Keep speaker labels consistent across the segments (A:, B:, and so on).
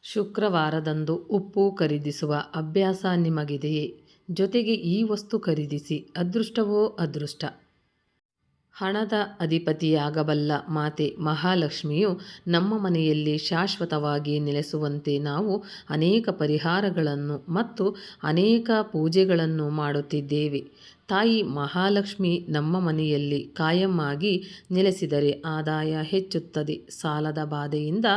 A: ಶುಕ್ರವಾರದಂದು ಉಪ್ಪು ಖರೀದಿಸುವ ಅಭ್ಯಾಸ ನಿಮಗಿದೆಯೇ? ಜೊತೆಗೆ ಈ ವಸ್ತು ಖರೀದಿಸಿ ಅದೃಷ್ಟವೋ ಅದೃಷ್ಟ. ಹಣದ ಅಧಿಪತಿಯಾಗಬಲ್ಲ ಮಾತೆ ಮಹಾಲಕ್ಷ್ಮಿಯು ನಮ್ಮ ಮನೆಯಲ್ಲಿ ಶಾಶ್ವತವಾಗಿ ನೆಲೆಸುವಂತೆ ನಾವು ಅನೇಕ ಪರಿಹಾರಗಳನ್ನು ಮತ್ತು ಅನೇಕ ಪೂಜೆಗಳನ್ನು ಮಾಡುತ್ತಿದ್ದೇವೆ. ತಾಯಿ ಮಹಾಲಕ್ಷ್ಮಿ ನಮ್ಮ ಮನೆಯಲ್ಲಿ ಕಾಯಂ ಆಗಿ ನೆಲೆಸಿದರೆ ಆದಾಯ ಹೆಚ್ಚುತ್ತದೆ, ಸಾಲದ ಬಾಧೆಯಿಂದ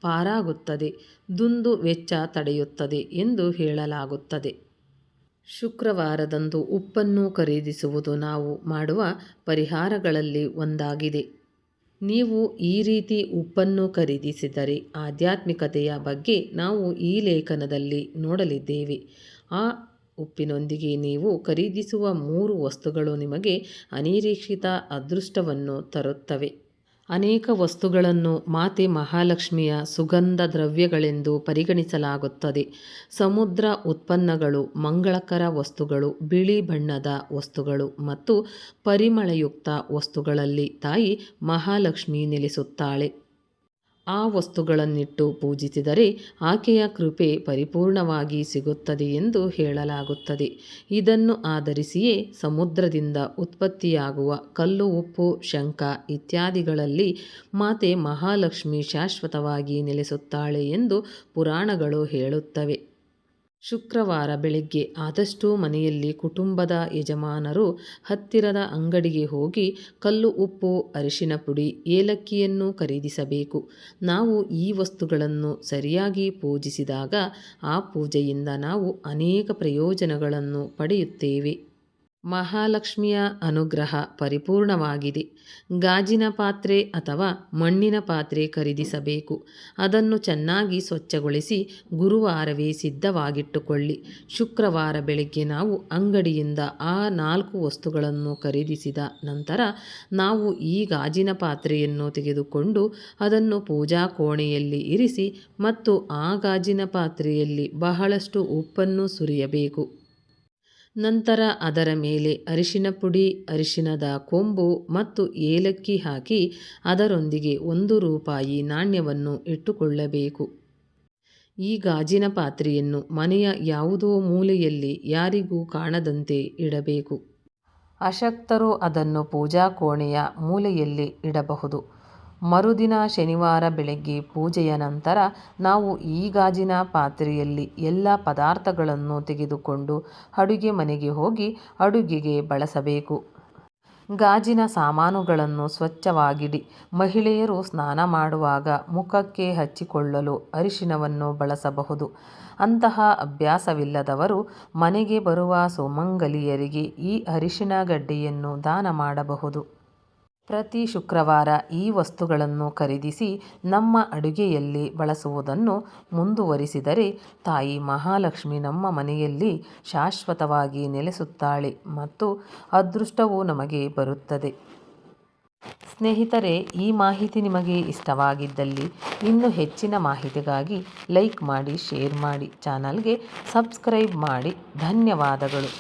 A: ಪಾರಾಗುತ್ತದೆ, ದುಂದು ವೆಚ್ಚ ತಡೆಯುತ್ತದೆ ಎಂದು ಹೇಳಲಾಗುತ್ತದೆ. ಶುಕ್ರವಾರದಂದು ಉಪ್ಪನ್ನು ಖರೀದಿಸುವುದು ನಾವು ಮಾಡುವ ಪರಿಹಾರಗಳಲ್ಲಿ ಒಂದಾಗಿದೆ. ನೀವು ಈ ರೀತಿ ಉಪ್ಪನ್ನು ಖರೀದಿಸಿದರೆ ಆಧ್ಯಾತ್ಮಿಕತೆಯ ಬಗ್ಗೆ ನಾವು ಈ ಲೇಖನದಲ್ಲಿ ನೋಡಲಿದ್ದೇವೆ. ಆ ಉಪ್ಪಿನೊಂದಿಗೆ ನೀವು ಖರೀದಿಸುವ 3 ವಸ್ತುಗಳು ನಿಮಗೆ ಅನಿರೀಕ್ಷಿತ ಅದೃಷ್ಟವನ್ನು ತರುತ್ತವೆ. ಅನೇಕ ವಸ್ತುಗಳನ್ನು ಮಾತೆ ಮಹಾಲಕ್ಷ್ಮಿಯ ಸುಗಂಧ ದ್ರವ್ಯಗಳೆಂದು ಪರಿಗಣಿಸಲಾಗುತ್ತದೆ. ಸಮುದ್ರ ಉತ್ಪನ್ನಗಳು, ಮಂಗಳಕರ ವಸ್ತುಗಳು, ಬಿಳಿ ಬಣ್ಣದ ವಸ್ತುಗಳು ಮತ್ತು ಪರಿಮಳಯುಕ್ತ ವಸ್ತುಗಳಲ್ಲಿ ತಾಯಿ ಮಹಾಲಕ್ಷ್ಮಿ ನೆಲೆಸುತ್ತಾಳೆ. ಆ ವಸ್ತುಗಳನ್ನಿಟ್ಟು ಪೂಜಿಸಿದರೆ ಆಕೆಯ ಕೃಪೆ ಪರಿಪೂರ್ಣವಾಗಿ ಸಿಗುತ್ತದೆ ಎಂದು ಹೇಳಲಾಗುತ್ತದೆ. ಇದನ್ನು ಆಧರಿಸಿಯೇ ಸಮುದ್ರದಿಂದ ಉತ್ಪತ್ತಿಯಾಗುವ ಕಲ್ಲು ಉಪ್ಪು, ಶಂಖ ಇತ್ಯಾದಿಗಳಲ್ಲಿ ಮಾತೆ ಮಹಾಲಕ್ಷ್ಮಿ ಶಾಶ್ವತವಾಗಿ ನೆಲೆಸುತ್ತಾಳೆ ಎಂದು ಪುರಾಣಗಳು ಹೇಳುತ್ತವೆ. ಶುಕ್ರವಾರ ಬೆಳಿಗ್ಗೆ ಆದಷ್ಟು ಮನೆಯಲ್ಲಿ ಕುಟುಂಬದ ಯಜಮಾನರು ಹತ್ತಿರದ ಅಂಗಡಿಗೆ ಹೋಗಿ ಕಲ್ಲು ಉಪ್ಪು, ಅರಿಶಿನ ಪುಡಿ, ಏಲಕ್ಕಿಯನ್ನು ಖರೀದಿಸಬೇಕು. ನಾವು ಈ ವಸ್ತುಗಳನ್ನು ಸರಿಯಾಗಿ ಪೂಜಿಸಿದಾಗ ಆ ಪೂಜೆಯಿಂದ ನಾವು ಅನೇಕ ಪ್ರಯೋಜನಗಳನ್ನು ಪಡೆಯುತ್ತೇವೆ. ಮಹಾಲಕ್ಷ್ಮಿಯ ಅನುಗ್ರಹ ಪರಿಪೂರ್ಣವಾಗಿದೆ. ಗಾಜಿನ ಪಾತ್ರೆ ಅಥವಾ ಮಣ್ಣಿನ ಪಾತ್ರೆ ಖರೀದಿಸಬೇಕು. ಅದನ್ನು ಚೆನ್ನಾಗಿ ಸ್ವಚ್ಛಗೊಳಿಸಿ ಗುರುವಾರವೇ ಸಿದ್ಧವಾಗಿಟ್ಟುಕೊಳ್ಳಿ. ಶುಕ್ರವಾರ ಬೆಳಿಗ್ಗೆ ನಾವು ಅಂಗಡಿಯಿಂದ ಆ 4 ವಸ್ತುಗಳನ್ನು ಖರೀದಿಸಿದ ನಂತರ ನಾವು ಈ ಗಾಜಿನ ಪಾತ್ರೆಯನ್ನು ತೆಗೆದುಕೊಂಡು ಅದನ್ನು ಪೂಜಾ ಕೋಣೆಯಲ್ಲಿ ಇರಿಸಿ ಮತ್ತು ಆ ಗಾಜಿನ ಪಾತ್ರೆಯಲ್ಲಿ ಬಹಳಷ್ಟು ಉಪ್ಪನ್ನು ಸುರಿಯಬೇಕು. ನಂತರ ಅದರ ಮೇಲೆ ಅರಿಶಿನ ಪುಡಿ, ಅರಿಶಿನದ ಕೊಂಬು ಮತ್ತು ಏಲಕ್ಕಿ ಹಾಕಿ ಅದರೊಂದಿಗೆ 1 ರೂಪಾಯಿ ನಾಣ್ಯವನ್ನು ಇಟ್ಟುಕೊಳ್ಳಬೇಕು. ಈ ಗಾಜಿನ ಪಾತ್ರೆಯನ್ನು ಮನೆಯ ಯಾವುದೋ ಮೂಲೆಯಲ್ಲಿ ಯಾರಿಗೂ ಕಾಣದಂತೆ ಇಡಬೇಕು. ಅಶಕ್ತರು ಅದನ್ನು ಪೂಜಾ ಕೋಣೆಯ ಮೂಲೆಯಲ್ಲಿ ಇಡಬಹುದು. ಮರುದಿನ ಶನಿವಾರ ಬೆಳಗ್ಗೆ ಪೂಜೆಯ ನಂತರ ನಾವು ಈ ಗಾಜಿನ ಪಾತ್ರೆಯಲ್ಲಿ ಎಲ್ಲ ಪದಾರ್ಥಗಳನ್ನು ತೆಗೆದುಕೊಂಡು ಅಡುಗೆ ಮನೆಗೆ ಹೋಗಿ ಅಡುಗೆಗೆ ಬಳಸಬೇಕು. ಗಾಜಿನ ಸಾಮಾನುಗಳನ್ನು ಸ್ವಚ್ಛವಾಗಿಡಿ. ಮಹಿಳೆಯರು ಸ್ನಾನ ಮಾಡುವಾಗ ಮುಖಕ್ಕೆ ಹಚ್ಚಿಕೊಳ್ಳಲು ಅರಿಶಿನವನ್ನು ಬಳಸಬಹುದು. ಅಂತಹ ಅಭ್ಯಾಸವಿಲ್ಲದವರು ಮನೆಗೆ ಬರುವ ಸುಮಂಗಲಿಯರಿಗೆ ಈ ಅರಿಶಿನ ಗಡ್ಡೆಯನ್ನು ದಾನ ಮಾಡಬಹುದು. ಪ್ರತಿ ಶುಕ್ರವಾರ ಈ ವಸ್ತುಗಳನ್ನು ಖರೀದಿಸಿ ನಮ್ಮ ಅಡುಗೆಯಲ್ಲಿ ಬಳಸುವುದನ್ನು ಮುಂದುವರಿಸಿದರೆ ತಾಯಿ ಮಹಾಲಕ್ಷ್ಮಿ ನಮ್ಮ ಮನೆಯಲ್ಲಿ ಶಾಶ್ವತವಾಗಿ ನೆಲೆಸುತ್ತಾಳೆ ಮತ್ತು ಅದೃಷ್ಟವು ನಮಗೆ ಬರುತ್ತದೆ. ಸ್ನೇಹಿತರೆ, ಈ ಮಾಹಿತಿ ನಿಮಗೆ ಇಷ್ಟವಾಗಿದ್ದಲ್ಲಿ ಇನ್ನೂ ಹೆಚ್ಚಿನ ಮಾಹಿತಿಗಾಗಿ ಲೈಕ್ ಮಾಡಿ, ಶೇರ್ ಮಾಡಿ, ಚಾನಲ್ಗೆ ಸಬ್ಸ್ಕ್ರೈಬ್ ಮಾಡಿ. ಧನ್ಯವಾದಗಳು.